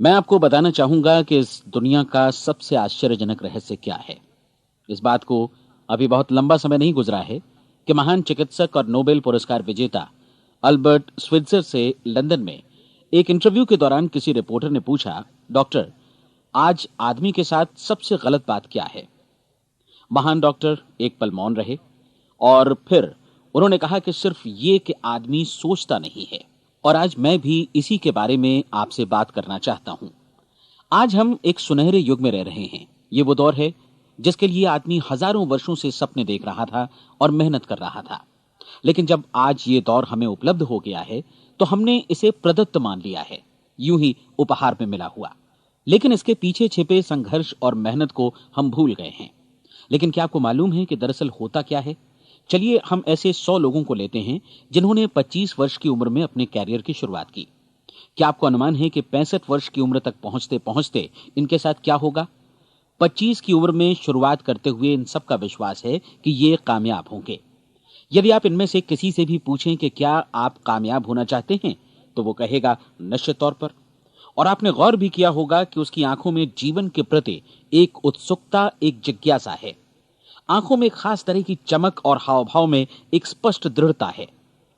मैं आपको बताना चाहूंगा कि इस दुनिया का सबसे आश्चर्यजनक रहस्य क्या है। इस बात को अभी बहुत लंबा समय नहीं गुजरा है कि महान चिकित्सक और नोबेल पुरस्कार विजेता अल्बर्ट स्विट्जर से लंदन में एक इंटरव्यू के दौरान किसी रिपोर्टर ने पूछा, डॉक्टर, आज आदमी के साथ सबसे गलत बात क्या है? महान डॉक्टर एक पल मौन रहे और फिर उन्होंने कहा कि सिर्फ ये कि आदमी सोचता नहीं है। और आज मैं भी इसी के बारे में आपसे बात करना चाहता हूं। आज हम एक सुनहरे युग में रह रहे हैं। ये वो दौर है जिसके लिए आदमी हजारों वर्षों से सपने देख रहा था और मेहनत कर रहा था। लेकिन जब आज ये दौर हमें उपलब्ध हो गया है तो हमने इसे प्रदत्त मान लिया है, यूं ही उपहार में मिला हुआ। लेकिन इसके पीछे छिपे संघर्ष और मेहनत को हम भूल गए हैं। लेकिन क्या आपको मालूम है कि दरअसल होता क्या है? चलिए हम ऐसे 100 लोगों को लेते हैं जिन्होंने 25 वर्ष की उम्र में अपने कैरियर की शुरुआत की। क्या आपको अनुमान है कि 65 वर्ष की उम्र तक पहुंचते पहुंचते इनके साथ क्या होगा? 25 की उम्र में शुरुआत करते हुए इन सब का विश्वास है कि ये कामयाब होंगे। यदि आप इनमें से किसी से भी पूछें कि क्या आप कामयाब होना चाहते हैं, तो वो कहेगा निश्चित तौर पर। और आपने गौर भी किया होगा कि उसकी आंखों में जीवन के प्रति एक उत्सुकता, एक जिज्ञासा है। आंखों में खास तरह की चमक और हाव भाव में एक स्पष्ट दृढ़ता है।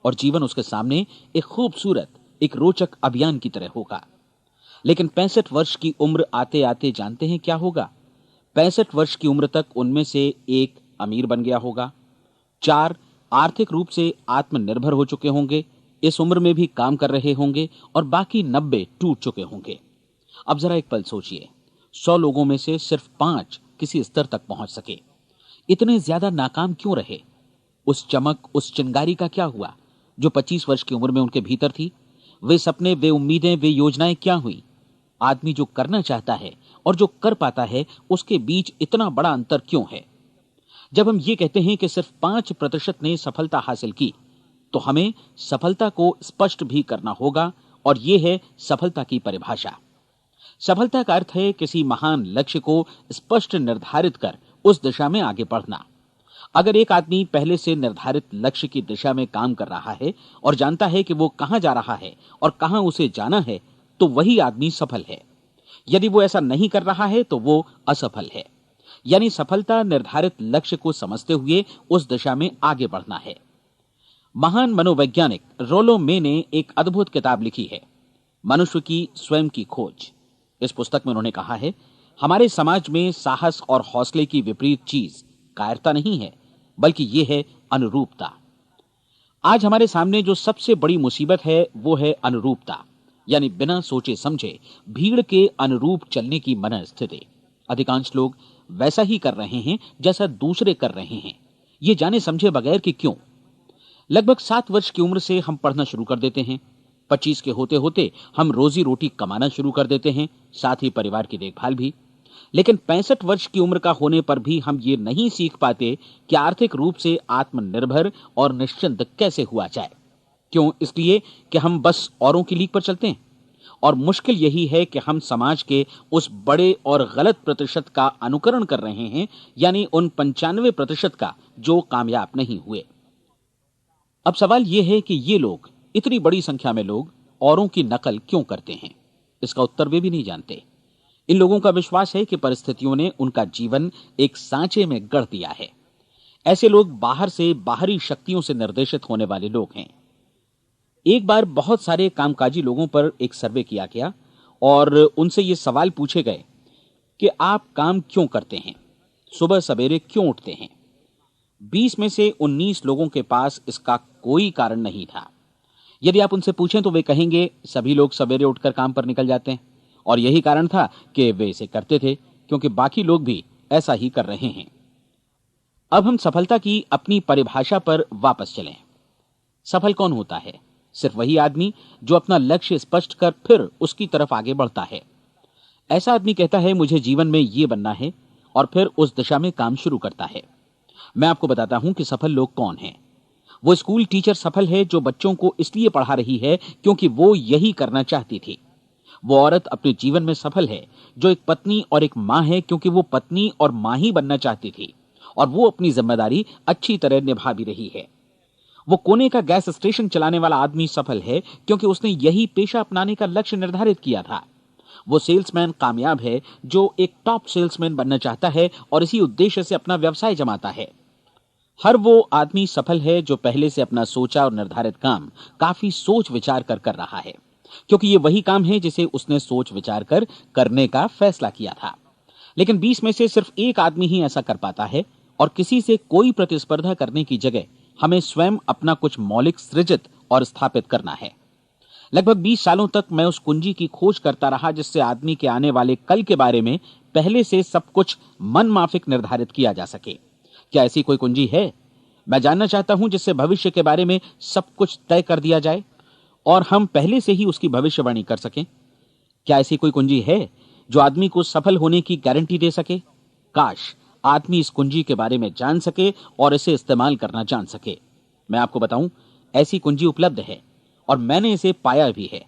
और जीवन उसके सामने एक खूबसूरत, एक रोचक अभियान की तरह होगा। लेकिन 65 वर्ष की उम्र आते आते जानते हैं क्या होगा? 65 वर्ष की उम्र तक उनमें से एक अमीर बन गया होगा, 4 आर्थिक रूप से आत्मनिर्भर हो चुके होंगे, इस उम्र में भी काम कर रहे होंगे, और बाकी 90 टूट चुके होंगे। अब जरा एक पल सोचिए, 100 लोगों में से सिर्फ 5 किसी स्तर तक पहुंच सके। इतने ज्यादा नाकाम क्यों रहे? उस चमक, उस चिंगारी का क्या हुआ जो 25 वर्ष की उम्र में उनके भीतर थी? वे सपने, वे उम्मीदें, वे योजनाएं क्या हुई? आदमी जो करना चाहता है और जो कर पाता है, उसके बीच इतना बड़ा अंतर क्यों है? जब हम ये कहते हैं कि सिर्फ 5% ने सफलता हासिल की, तो हमें सफलता को स्पष्ट भी करना होगा। और यह है सफलता की परिभाषा। सफलता का अर्थ है किसी महान लक्ष्य को स्पष्ट निर्धारित कर उस दिशा में आगे बढ़ना। अगर एक आदमी पहले से निर्धारित लक्ष्य की दिशा में काम कर रहा है और जानता है कि वो कहां जा रहा है और कहां उसे जाना है, तो वही आदमी सफल है। यदि वो ऐसा नहीं कर रहा है तो वो असफल है। यानी सफलता निर्धारित लक्ष्य को समझते हुए उस दिशा में आगे बढ़ना है। महान मनोवैज्ञानिक रोलो मे ने एक अद्भुत किताब लिखी है, मनुष्य की स्वयं की खोज। इस पुस्तक में उन्होंने कहा है, हमारे समाज में साहस और हौसले की विपरीत चीज कायरता नहीं है, बल्कि यह है अनुरूपता। आज हमारे सामने जो सबसे बड़ी मुसीबत है वो है अनुरूपता, यानी बिना सोचे समझे भीड़ के अनुरूप चलने की मनस्थिति। अधिकांश लोग वैसा ही कर रहे हैं जैसा दूसरे कर रहे हैं, ये जाने समझे बगैर कि क्यों। लगभग 7 वर्ष की उम्र से हम पढ़ना शुरू कर देते हैं। 25 के होते होते हम रोजी रोटी कमाना शुरू कर देते हैं, साथ ही परिवार की देखभाल भी। लेकिन 65 वर्ष की उम्र का होने पर भी हम ये नहीं सीख पाते कि आर्थिक रूप से आत्मनिर्भर और निश्चिंत कैसे हुआ जाए। क्यों? इसलिए कि हम बस औरों की लीक पर चलते हैं। और मुश्किल यही है कि हम समाज के उस बड़े और गलत प्रतिशत का अनुकरण कर रहे हैं, यानी उन 95% का जो कामयाब नहीं हुए। अब सवाल यह है कि ये लोग, इतनी बड़ी संख्या में लोग, औरों की नकल क्यों करते हैं? इसका उत्तर वे भी नहीं जानते। इन लोगों का विश्वास है कि परिस्थितियों ने उनका जीवन एक सांचे में गढ़ दिया है। ऐसे लोग बाहर से, बाहरी शक्तियों से निर्देशित होने वाले लोग हैं। एक बार बहुत सारे कामकाजी लोगों पर एक सर्वे किया गया और उनसे ये सवाल पूछे गए कि आप काम क्यों करते हैं, सुबह सवेरे क्यों उठते हैं? 20 में से 19 लोगों के पास इसका कोई कारण नहीं था। यदि आप उनसे पूछें तो वे कहेंगे सभी लोग सवेरे उठकर काम पर निकल जाते हैं और यही कारण था कि वे इसे करते थे क्योंकि बाकी लोग भी ऐसा ही कर रहे हैं। अब हम सफलता की अपनी परिभाषा पर वापस चलें। सफल कौन होता है? सिर्फ वही आदमी जो अपना लक्ष्य स्पष्ट कर फिर उसकी तरफ आगे बढ़ता है। ऐसा आदमी कहता है मुझे जीवन में ये बनना है और फिर उस दिशा में काम शुरू करता है। मैं आपको बताता हूं कि सफल लोग कौन हैं। वो स्कूल टीचर सफल है जो बच्चों को इसलिए पढ़ा रही है क्योंकि वो यही करना चाहती थी। वो औरत अपने जीवन में सफल है जो एक पत्नी और एक मां है क्योंकि वो पत्नी और मां ही बनना चाहती थी और वो अपनी जिम्मेदारी अच्छी तरह निभा भी रही है। वो कोने का गैस स्टेशन चलाने वाला आदमी सफल है क्योंकि उसने यही पेशा अपनाने का लक्ष्य निर्धारित किया था। वो सेल्समैन कामयाब है जो एक टॉप सेल्समैन बनना चाहता है और इसी उद्देश्य से अपना व्यवसाय जमाता है। हर वो आदमी सफल है जो पहले से अपना सोचा और निर्धारित काम काफी सोच विचार कर रहा है, क्योंकि ये वही काम है जिसे उसने सोच विचार कर करने का फैसला किया था। लेकिन 20 में से सिर्फ एक आदमी ही ऐसा कर पाता है, और किसी से कोई प्रतिस्पर्धा करने की जगह हमें स्वयं अपना कुछ मौलिक सृजित और स्थापित करना है। लगभग 20 सालों तक मैं उस कुंजी की खोज करता रहा जिससे आदमी के आने वाले कल के बारे में पहले से सब कुछ मन माफिक निर्धारित किया जा सके। क्या ऐसी कोई कुंजी है? मैं जानना चाहता हूं जिससे भविष्य के बारे में सब कुछ तय कर दिया जाए और हम पहले से ही उसकी भविष्यवाणी कर सकें। क्या ऐसी कोई कुंजी है जो आदमी को सफल होने की गारंटी दे सके? काश आदमी इस कुंजी के बारे में जान सके और इसे इस्तेमाल करना जान सके। मैं आपको बताऊं, ऐसी कुंजी उपलब्ध है और मैंने इसे पाया भी है।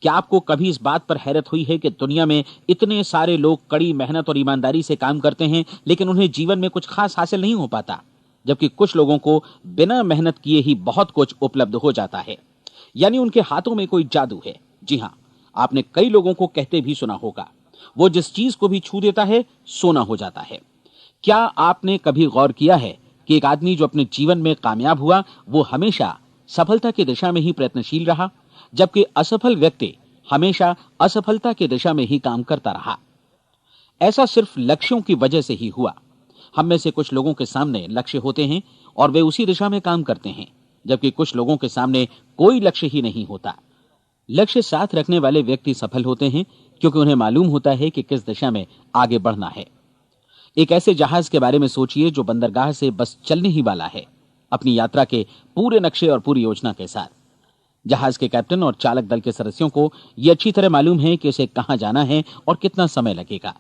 क्या आपको कभी इस बात पर हैरत हुई है कि दुनिया में इतने सारे लोग कड़ी मेहनत और ईमानदारी से काम करते हैं, लेकिन उन्हें जीवन में कुछ खास हासिल नहीं हो पाता, जबकि कुछ लोगों को बिना मेहनत किए ही बहुत कुछ उपलब्ध हो जाता है। यानी उनके हाथों में कोई जादू है। जी हां, आपने कई लोगों को कहते भी सुना होगा, वो जिस चीज को भी छू देता है सोना हो जाता है। क्या आपने कभी गौर किया है कि एक आदमी जो अपने जीवन में कामयाब हुआ वो हमेशा सफलता की दिशा में ही प्रयत्नशील रहा, जबकि असफल व्यक्ति हमेशा असफलता की दिशा में ही काम करता रहा? ऐसा सिर्फ लक्ष्यों की वजह से ही हुआ। हम में से कुछ लोगों के सामने लक्ष्य होते हैं और वे उसी दिशा में काम करते हैं, जबकि कुछ लोगों के सामने कोई लक्ष्य ही नहीं होता। लक्ष्य साथ रखने वाले व्यक्ति सफल होते हैं क्योंकि उन्हें मालूम होता है कि किस दिशा में आगे बढ़ना है। एक ऐसे जहाज के बारे में सोचिए जो बंदरगाह से बस चलने ही वाला है, अपनी यात्रा के पूरे नक्शे और पूरी योजना के साथ। जहाज के कैप्टन और चालक दल के सदस्यों को यह अच्छी तरह मालूम है कि उसे कहां जाना है और कितना समय लगेगा।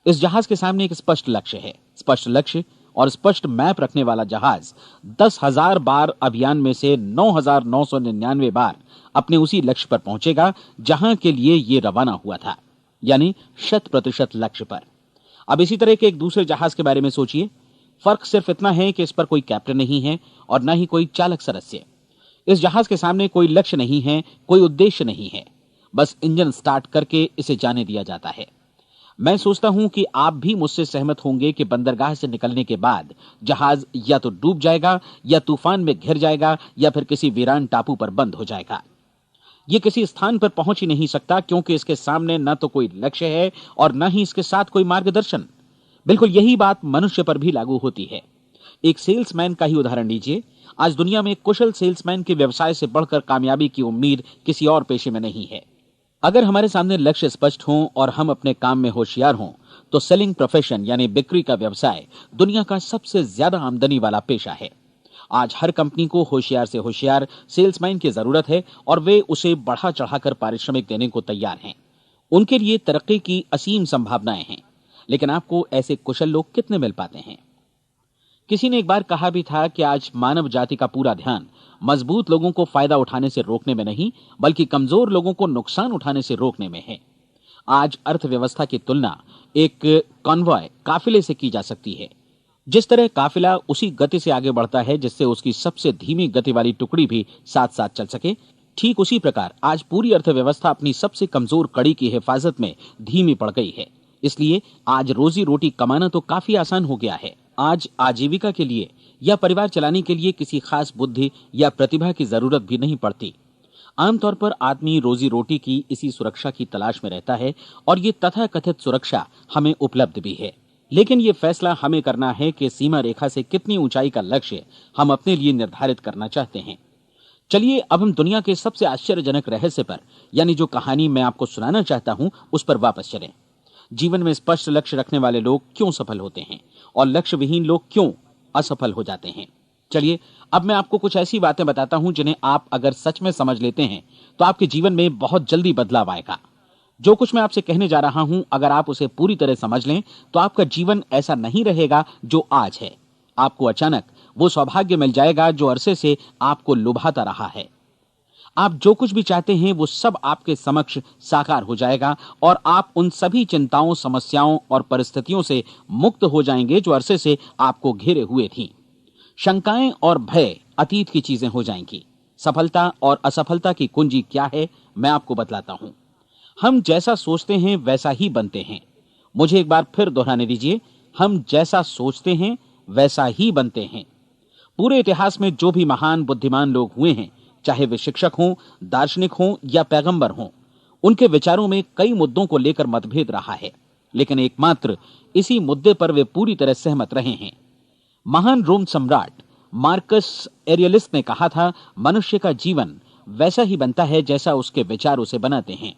इस जहाज के सामने एक स्पष्ट लक्ष्य है। स्पष्ट लक्ष्य और स्पष्ट मैप रखने वाला जहाज 10,000 बार अभियान में से 9,999 बार अपने उसी लक्ष्य पर पहुंचेगा जहां के लिए यह रवाना हुआ था, यानी 100% लक्ष्य पर। अब इसी तरह के एक दूसरे जहाज के बारे में सोचिए। फर्क सिर्फ इतना है कि इस पर कोई कैप्टन नहीं है और न ही कोई चालक सदस्य। इस जहाज के सामने कोई लक्ष्य नहीं है, कोई उद्देश्य नहीं है, बस इंजन स्टार्ट करके इसे जाने दिया जाता है। मैं सोचता हूं कि आप भी मुझसे सहमत होंगे कि बंदरगाह से निकलने के बाद जहाज या तो डूब जाएगा, या तूफान में घिर जाएगा, या फिर किसी वीरान टापू पर बंद हो जाएगा। ये किसी स्थान पर पहुंच ही नहीं सकता क्योंकि इसके सामने न तो कोई लक्ष्य है और न ही इसके साथ कोई मार्गदर्शन। बिल्कुल यही बात मनुष्य पर भी लागू होती है। एक सेल्समैन का ही उदाहरण लीजिए। आज दुनिया में कुशल सेल्समैन के व्यवसाय से बढ़कर कामयाबी की उम्मीद किसी और पेशे में नहीं है। अगर हमारे सामने लक्ष्य स्पष्ट हों और हम अपने काम में होशियार हों तो सेलिंग प्रोफेशन यानी बिक्री का व्यवसाय दुनिया का सबसे ज्यादा आमदनी वाला पेशा है। आज हर कंपनी को होशियार से होशियार सेल्समैन की जरूरत है और वे उसे बढ़ा चढ़ाकर पारिश्रमिक देने को तैयार हैं। उनके लिए तरक्की की असीम संभावनाएं हैं, लेकिन आपको ऐसे कुशल लोग कितने मिल पाते हैं? किसी ने एक बार कहा भी था कि आज मानव जाति का पूरा ध्यान मजबूत लोगों को फायदा उठाने से रोकने में नहीं, बल्कि कमजोर लोगों को नुकसान उठाने से रोकने में है। आज अर्थव्यवस्था की तुलना एक कॉन्वॉय काफिले से की जा सकती है। जिस तरह काफिला उसी गति से आगे बढ़ता है जिससे उसकी सबसे धीमी गति वाली टुकड़ी भी साथ साथ चल सके, ठीक उसी प्रकार आज पूरी अर्थव्यवस्था अपनी सबसे कमजोर कड़ी की हिफाजत में धीमी पड़ गई है। इसलिए आज रोजी रोटी कमाना तो काफी आसान हो गया है। आज आजीविका के लिए या परिवार चलाने के लिए किसी खास बुद्धि या प्रतिभा की जरूरत भी नहीं पड़ती। आमतौर पर आदमी रोजी रोटी की इसी सुरक्षा की तलाश में रहता है और ये तथाकथित सुरक्षा हमें उपलब्ध भी है। लेकिन ये फैसला हमें करना है कि सीमा रेखा से कितनी ऊंचाई का लक्ष्य हम अपने लिए निर्धारित करना चाहते हैं। चलिए अब हम दुनिया के सबसे आश्चर्यजनक रहस्य पर, यानी जो कहानी मैं आपको सुनाना चाहता हूं, उस पर वापस चलें। जीवन में स्पष्ट लक्ष्य रखने वाले लोग क्यों सफल होते हैं और लक्ष्य विहीन लोग क्यों असफल हो जाते हैं? चलिए अब मैं आपको कुछ ऐसी बातें बताता हूं जिन्हें आप अगर सच में समझ लेते हैं तो आपके जीवन में बहुत जल्दी बदलाव आएगा। जो कुछ मैं आपसे कहने जा रहा हूं, अगर आप उसे पूरी तरह समझ लें तो आपका जीवन ऐसा नहीं रहेगा जो आज है। आपको अचानक वो सौभाग्य मिल जाएगा जो अरसे से आपको लुभाता रहा है। आप जो कुछ भी चाहते हैं वो सब आपके समक्ष साकार हो जाएगा और आप उन सभी चिंताओं, समस्याओं और परिस्थितियों से मुक्त हो जाएंगे जो अरसे से आपको घेरे हुए थीं। शंकाएं और भय अतीत की चीजें हो जाएंगी। सफलता और असफलता की कुंजी क्या है, मैं आपको बतलाता हूं। हम जैसा सोचते हैं वैसा ही बनते हैं। मुझे एक बार फिर दोहराने दीजिए, हम जैसा सोचते हैं वैसा ही बनते हैं। पूरे इतिहास में जो भी महान बुद्धिमान लोग हुए हैं, चाहे वे शिक्षक हों, दार्शनिक हों या पैगंबर हों, उनके विचारों में कई मुद्दों को लेकर मतभेद रहा है, लेकिन एकमात्र इसी मुद्दे पर वे पूरी तरह सहमत रहे हैं। महान रोम सम्राट मार्कस एरियलिस ने कहा था, मनुष्य का जीवन वैसा ही बनता है जैसा उसके विचार उसे बनाते हैं।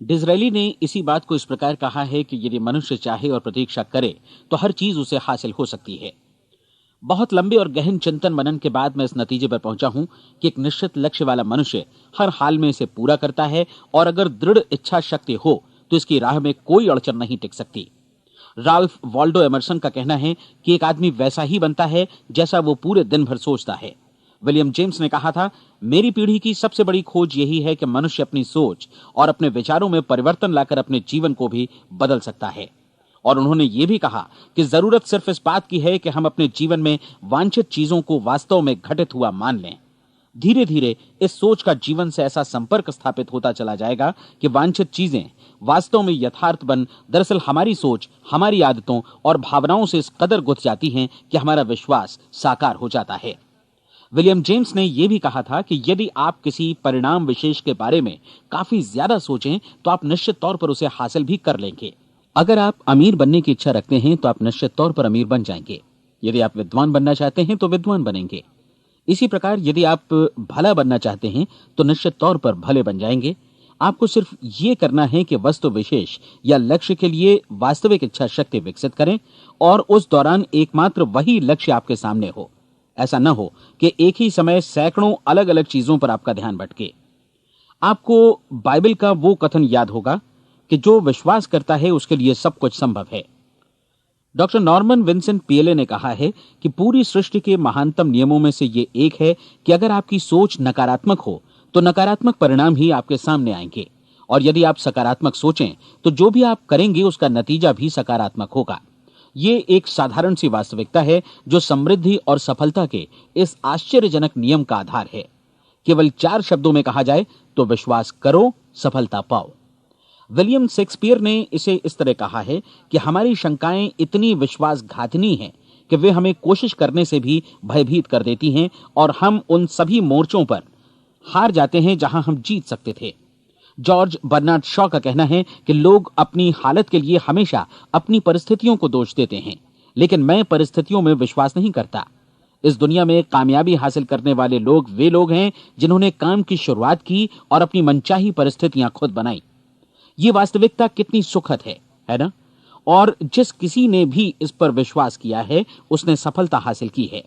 डिज़रायली ने इसी बात को इस प्रकार कहा है कि यदि मनुष्य चाहे और प्रतीक्षा करे तो हर चीज उसे हासिल हो सकती है। बहुत लंबे और गहन चिंतन मनन के बाद मैं इस नतीजे पर पहुंचा हूं कि एक निश्चित लक्ष्य वाला मनुष्य हर हाल में इसे पूरा करता है, और अगर दृढ़ इच्छा शक्ति हो तो इसकी राह में कोई अड़चन नहीं टिक सकती। राल्फ वॉल्डो एमर्सन का कहना है कि एक आदमी वैसा ही बनता है जैसा वो पूरे दिन भर सोचता है। विलियम जेम्स ने कहा था, मेरी पीढ़ी की सबसे बड़ी खोज यही है कि मनुष्य अपनी सोच और अपने विचारों में परिवर्तन लाकर अपने जीवन को भी बदल सकता है। और उन्होंने ये भी कहा कि जरूरत सिर्फ इस बात की है कि हम अपने जीवन में वांछित चीजों को वास्तव में घटित हुआ मान लें। धीरे धीरे इस सोच का जीवन से ऐसा संपर्क स्थापित होता चला जाएगा कि वांछित चीजें वास्तव में यथार्थ बन, दरअसल हमारी सोच, हमारी आदतों और भावनाओं से इस कदर गुथ जाती हैं कि हमारा विश्वास साकार हो जाता है। विलियम जेम्स ने यह भी कहा था कि यदि आप किसी परिणाम विशेष के बारे में काफी ज्यादा सोचें तो आप निश्चित तौर पर उसे हासिल भी कर लेंगे। अगर आप अमीर बनने की इच्छा रखते हैं तो आप निश्चित तौर पर अमीर बन जाएंगे। यदि आप विद्वान बनना चाहते हैं तो विद्वान बनेंगे। इसी प्रकार यदि आप भला बनना चाहते हैं तो निश्चित तौर पर भले बन जाएंगे। आपको सिर्फ ये करना है कि वस्तु विशेष या लक्ष्य के लिए वास्तविक इच्छा शक्ति विकसित करें, और उस दौरान एकमात्र वही लक्ष्य आपके सामने हो। ऐसा न हो कि एक ही समय सैकड़ों अलग अलग चीजों पर आपका ध्यान भटके। आपको बाइबल का वो कथन याद होगा कि जो विश्वास करता है उसके लिए सब कुछ संभव है। डॉक्टर नॉर्मन विंसेंट पीएले ने कहा है कि पूरी सृष्टि के महानतम नियमों में से ये एक है कि अगर आपकी सोच नकारात्मक हो तो नकारात्मक परिणाम ही आपके सामने आएंगे, और यदि आप सकारात्मक सोचें तो जो भी आप करेंगे उसका नतीजा भी सकारात्मक होगा। ये एक साधारण सी वास्तविकता है जो समृद्धि और सफलता के इस आश्चर्यजनक नियम का आधार है। केवल 4 शब्दों में कहा जाए तो विश्वास करो, सफलता पाओ। विलियम शेक्सपियर ने इसे इस तरह कहा है कि हमारी शंकाएं इतनी विश्वासघातिनी हैं कि वे हमें कोशिश करने से भी भयभीत कर देती हैं, और हम उन सभी मोर्चों पर हार जाते हैं जहां हम जीत सकते थे। जॉर्ज बर्नार्ड शॉ का कहना है कि लोग अपनी हालत के लिए हमेशा अपनी परिस्थितियों को दोष देते हैं, लेकिन मैं परिस्थितियों में विश्वास नहीं करता। इस दुनिया में कामयाबी हासिल करने वाले लोग वे लोग हैं जिन्होंने काम की शुरुआत की और अपनी मनचाही परिस्थितियां खुद बनाई। ये वास्तविकता कितनी सुखद है ना? और जिस किसी ने भी इस पर विश्वास किया है उसने सफलता हासिल की है।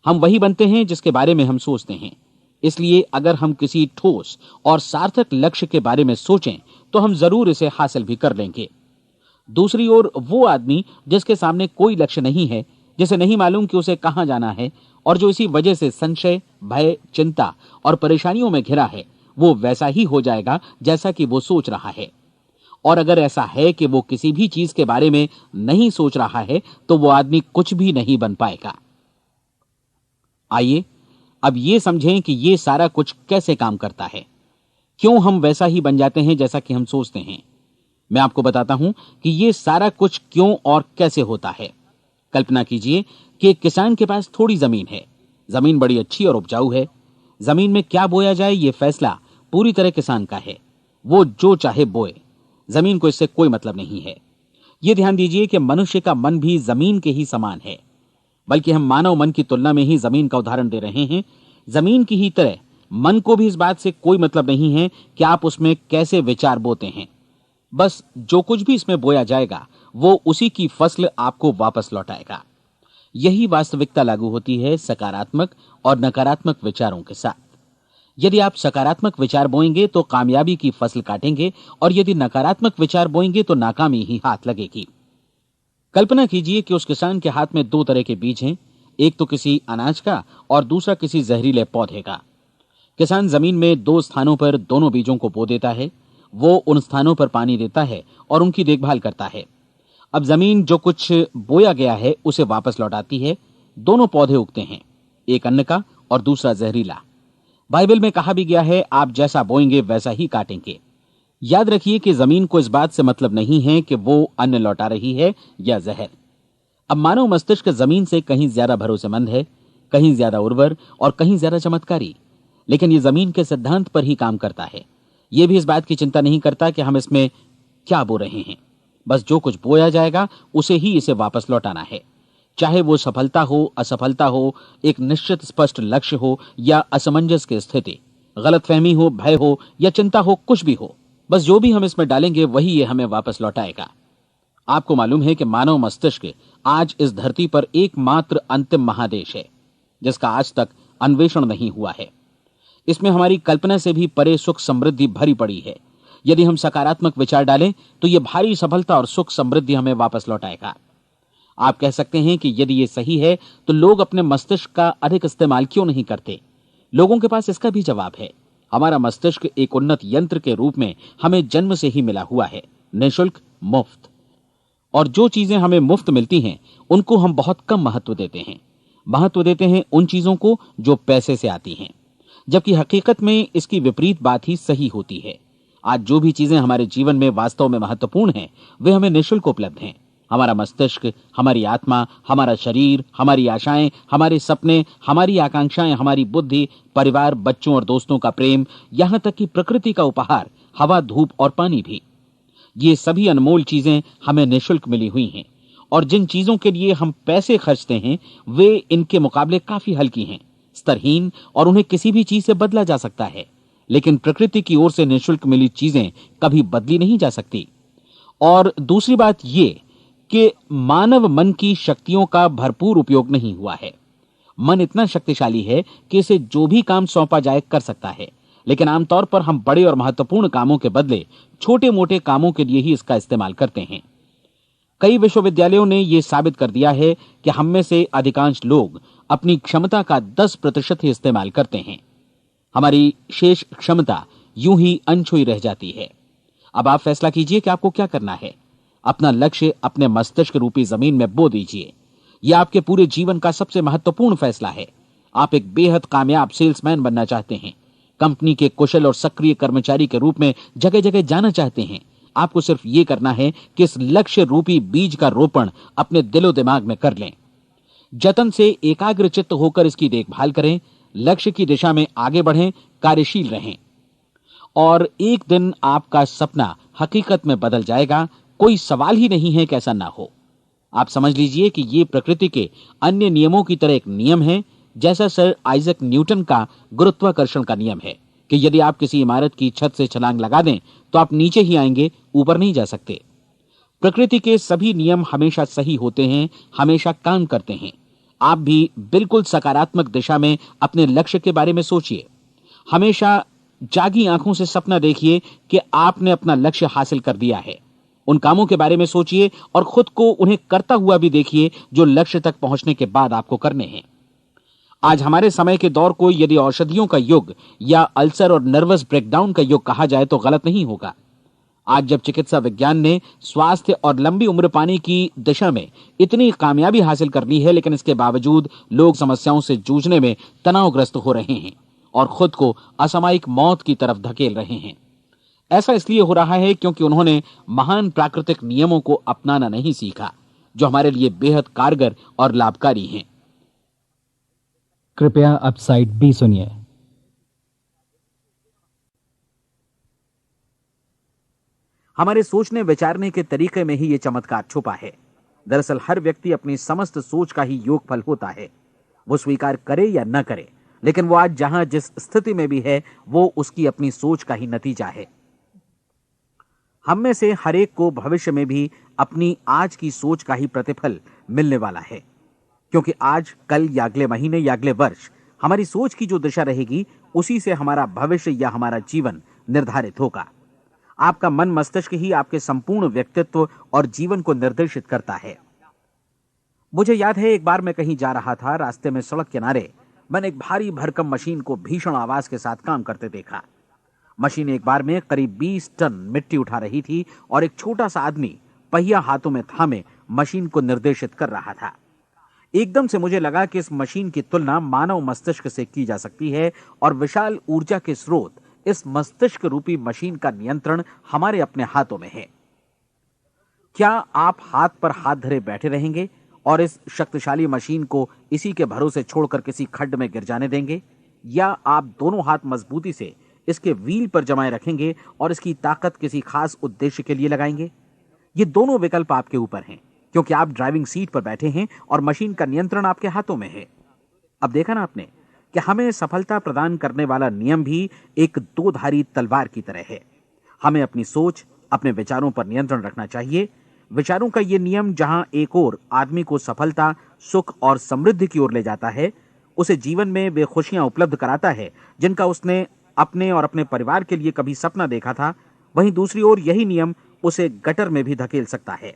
हम वही बनते हैं जिसके बारे में हम सोचते हैं। इसलिए अगर हम किसी ठोस और सार्थक लक्ष्य के बारे में सोचें तो हम जरूर इसे हासिल भी कर लेंगे। दूसरी ओर वो आदमी जिसके सामने कोई लक्ष्य नहीं है, जिसे नहीं मालूम कि उसे कहां जाना है, और जो इसी वजह से संशय, भय, चिंता और परेशानियों में घिरा है, वो वैसा ही हो जाएगा जैसा कि वो सोच रहा है। और अगर ऐसा है कि वो किसी भी चीज के बारे में नहीं सोच रहा है तो वो आदमी कुछ भी नहीं बन पाएगा। आइए अब ये समझें कि ये सारा कुछ कैसे काम करता है, क्यों हम वैसा ही बन जाते हैं जैसा कि हम सोचते हैं। मैं आपको बताता हूं कि ये सारा कुछ क्यों और कैसे होता है। कल्पना कीजिए कि एक किसान के पास थोड़ी जमीन है। जमीन बड़ी अच्छी और उपजाऊ है। जमीन में क्या बोया जाए ये फैसला पूरी तरह किसान का है। वो जो चाहे बोए, जमीन को इससे कोई मतलब नहीं है। ये ध्यान दीजिए कि मनुष्य का मन भी जमीन के ही समान है, बल्कि हम मानव मन की तुलना में ही जमीन का उदाहरण दे रहे हैं। जमीन की ही तरह मन को भी इस बात से कोई मतलब नहीं है कि आप उसमें कैसे विचार बोते हैं। बस जो कुछ भी इसमें बोया जाएगा वो उसी की फसल आपको वापस लौटाएगा। यही वास्तविकता लागू होती है सकारात्मक और नकारात्मक विचारों के साथ। यदि आप सकारात्मक विचार बोएंगे तो कामयाबी की फसल काटेंगे, और यदि नकारात्मक विचार बोएंगे तो नाकामी ही हाथ लगेगी। कल्पना कीजिए कि उस किसान के हाथ में 2 तरह के बीज हैं, एक तो किसी अनाज का और दूसरा किसी जहरीले पौधे का। किसान जमीन में 2 स्थानों पर दोनों बीजों को बो देता है। वो उन स्थानों पर पानी देता है और उनकी देखभाल करता है। अब जमीन जो कुछ बोया गया है उसे वापस लौटाती है। दोनों पौधे उगते हैं, एक अन्न का और दूसरा जहरीला। बाइबल में कहा भी गया है, आप जैसा बोएंगे वैसा ही काटेंगे। याद रखिए कि जमीन को इस बात से मतलब नहीं है कि वो अन्न लौटा रही है या जहर। अब मानव मस्तिष्क जमीन से कहीं ज्यादा भरोसेमंद है, कहीं ज्यादा उर्वर और कहीं ज्यादा चमत्कारी, लेकिन ये जमीन के सिद्धांत पर ही काम करता है। ये भी इस बात की चिंता नहीं करता कि हम इसमें क्या बो रहे हैं। बस जो कुछ बोया जाएगा उसे ही इसे वापस लौटाना है, चाहे वो सफलता हो, असफलता हो, एक निश्चित स्पष्ट लक्ष्य हो या असमंजस की स्थिति, गलतफहमी हो, भय हो या चिंता हो, कुछ भी हो। बस जो भी हम इसमें डालेंगे वही ये हमें वापस लौटाएगा। आपको मालूम है कि मानव मस्तिष्क आज इस धरती पर एकमात्र अंतिम महादेश है जिसका आज तक अन्वेषण नहीं हुआ है। इसमें हमारी कल्पना से भी परे सुख समृद्धि भरी पड़ी है। यदि हम सकारात्मक विचार डालें तो यह भारी सफलता और सुख समृद्धि हमें वापस लौटाएगा। आप कह सकते हैं कि यदि ये सही है तो लोग अपने मस्तिष्क का अधिक इस्तेमाल क्यों नहीं करते? लोगों के पास इसका भी जवाब है। हमारा मस्तिष्क एक उन्नत यंत्र के रूप में हमें जन्म से ही मिला हुआ है, निःशुल्क, मुफ्त। और जो चीजें हमें मुफ्त मिलती हैं उनको हम बहुत कम महत्व देते हैं। महत्व देते हैं उन चीजों को जो पैसे से आती हैं, जबकि हकीकत में इसकी विपरीत बात ही सही होती है। आज जो भी चीजें हमारे जीवन में वास्तव में महत्वपूर्ण हैं वे हमें निःशुल्क उपलब्ध हैं। हमारा मस्तिष्क, हमारी आत्मा, हमारा शरीर, हमारी आशाएं, हमारे सपने, हमारी आकांक्षाएं, हमारी बुद्धि, परिवार, बच्चों और दोस्तों का प्रेम, यहां तक कि प्रकृति का उपहार, हवा, धूप और पानी भी। ये सभी अनमोल चीजें हमें निःशुल्क मिली हुई हैं, और जिन चीजों के लिए हम पैसे खर्चते हैं वे इनके मुकाबले काफी हल्की हैं, स्तरहीन, और उन्हें किसी भी चीज से बदला जा सकता है। लेकिन प्रकृति की ओर से निःशुल्क मिली चीजें कभी बदली नहीं जा सकती। और दूसरी बात ये कि मानव मन की शक्तियों का भरपूर उपयोग नहीं हुआ है। मन इतना शक्तिशाली है कि इसे जो भी काम सौंपा जाए कर सकता है, लेकिन आमतौर पर हम बड़े और महत्वपूर्ण कामों के बदले छोटे मोटे कामों के लिए ही इसका इस्तेमाल करते हैं। कई विश्वविद्यालयों ने यह साबित कर दिया है कि हम में से अधिकांश लोग अपनी क्षमता का 10% ही इस्तेमाल करते हैं। हमारी शेष क्षमता यूं ही अनछुई रह जाती है। अब आप फैसला कीजिए कि आपको क्या करना है। अपना लक्ष्य अपने मस्तिष्क रूपी जमीन में बो दीजिए। यह आपके पूरे जीवन का सबसे महत्वपूर्ण फैसला है। आप एक बेहद कामयाब सेल्समैन बनना चाहते हैं, कंपनी के कुशल और सक्रिय कर्मचारी के रूप में जगह जगह जाना चाहते हैं। आपको सिर्फ ये करना है कि इस लक्ष्य रूपी बीज का रोपण अपने दिलो दिमाग में कर लें। जतन से एकाग्रचित्त होकर इसकी देखभाल करें, लक्ष्य की दिशा में आगे बढ़ें, कार्यशील रहें, और एक दिन आपका सपना हकीकत में बदल जाएगा। कोई सवाल ही नहीं है कि ऐसा ना हो। आप समझ लीजिए कि ये प्रकृति के अन्य नियमों की तरह एक नियम है, जैसा सर आइजैक न्यूटन का गुरुत्वाकर्षण का नियम है कि यदि आप किसी इमारत की छत से छलांग लगा दें तो आप नीचे ही आएंगे, ऊपर नहीं जा सकते। प्रकृति के सभी नियम हमेशा सही होते हैं, हमेशा काम करते हैं। आप भी बिल्कुल सकारात्मक दिशा में अपने लक्ष्य के बारे में सोचिए। हमेशा जागी आंखों से सपना देखिए कि आपने अपना लक्ष्य हासिल कर दिया है। उन कामों के बारे में सोचिए और खुद को उन्हें करता हुआ भी देखिए जो लक्ष्य तक पहुंचने के बाद आपको करने हैं। आज हमारे समय के दौर को यदि औषधियों का युग या अल्सर और नर्वस ब्रेकडाउन का युग कहा जाए तो गलत नहीं होगा। आज जब चिकित्सा विज्ञान ने स्वास्थ्य और लंबी उम्र पाने की दिशा में इतनी कामयाबी हासिल कर ली है, लेकिन इसके बावजूद लोग समस्याओं से जूझने में तनावग्रस्त हो रहे हैं और खुद को असामयिक मौत की तरफ धकेल रहे हैं। ऐसा इसलिए हो रहा है क्योंकि उन्होंने महान प्राकृतिक नियमों को अपनाना नहीं सीखा, जो हमारे लिए बेहद कारगर और लाभकारी हैं। कृपया अब साइड बी सुनिए। हमारे सोचने विचारने के तरीके में ही ये चमत्कार छुपा है। दरअसल हर व्यक्ति अपनी समस्त सोच का ही योगफल होता है, वो स्वीकार करे या न करे, लेकिन वो आज जहां जिस स्थिति में भी है वो उसकी अपनी सोच का ही नतीजा है। हम में से हर एक को भविष्य में भी अपनी आज की सोच का ही प्रतिफल मिलने वाला है, क्योंकि आज, कल या अगले महीने या अगले वर्ष हमारी सोच की जो दिशा रहेगी उसी से हमारा भविष्य या हमारा जीवन निर्धारित होगा। आपका मन मस्तिष्क ही आपके संपूर्ण व्यक्तित्व और जीवन को निर्देशित करता है। मुझे याद है एक बार मैं कहीं जा रहा था, रास्ते में सड़क किनारे मैंने एक भारी भरकम मशीन को भीषण आवाज के साथ काम करते देखा। मशीन एक बार में करीब 20 टन मिट्टी उठा रही थी और एक छोटा सा आदमी पहिया हाथों में थामे मशीन को निर्देशित कर रहा था। एकदम से मुझे लगा कि इस मशीन की तुलना मानव मस्तिष्क से की जा सकती है और विशाल ऊर्जा के स्रोत इस मस्तिष्क रूपी मशीन का नियंत्रण हमारे अपने हाथों में है। क्या आप हाथ पर हाथ धरे बैठे रहेंगे और इस शक्तिशाली मशीन को इसी के भरोसे छोड़कर किसी खड्ड में गिर जाने देंगे, या आप दोनों हाथ मजबूती से इसके व्हील पर जमाए रखेंगे और इसकी ताकत किसी खास उद्देश्य के लिए लगाएंगे? ये दोनों विकल्प आपके ऊपर हैं, क्योंकि आप ड्राइविंग सीट पर बैठे हैं और मशीन का नियंत्रण आपके हाथों में है। अब देखा ना आपने कि हमें सफलता प्रदान करने वाला नियम भी एक दो धारी तलवार की तरह है। हमें अपनी सोच, अपने विचारों पर नियंत्रण रखना चाहिए। विचारों का यह नियम जहां एक ओर आदमी को सफलता, सुख और समृद्धि की ओर ले जाता है, उसे जीवन में वे खुशियां उपलब्ध कराता है जिनका उसने अपने और अपने परिवार के लिए कभी सपना देखा था, वहीं दूसरी ओर यही नियम उसे गटर में भी धकेल सकता है।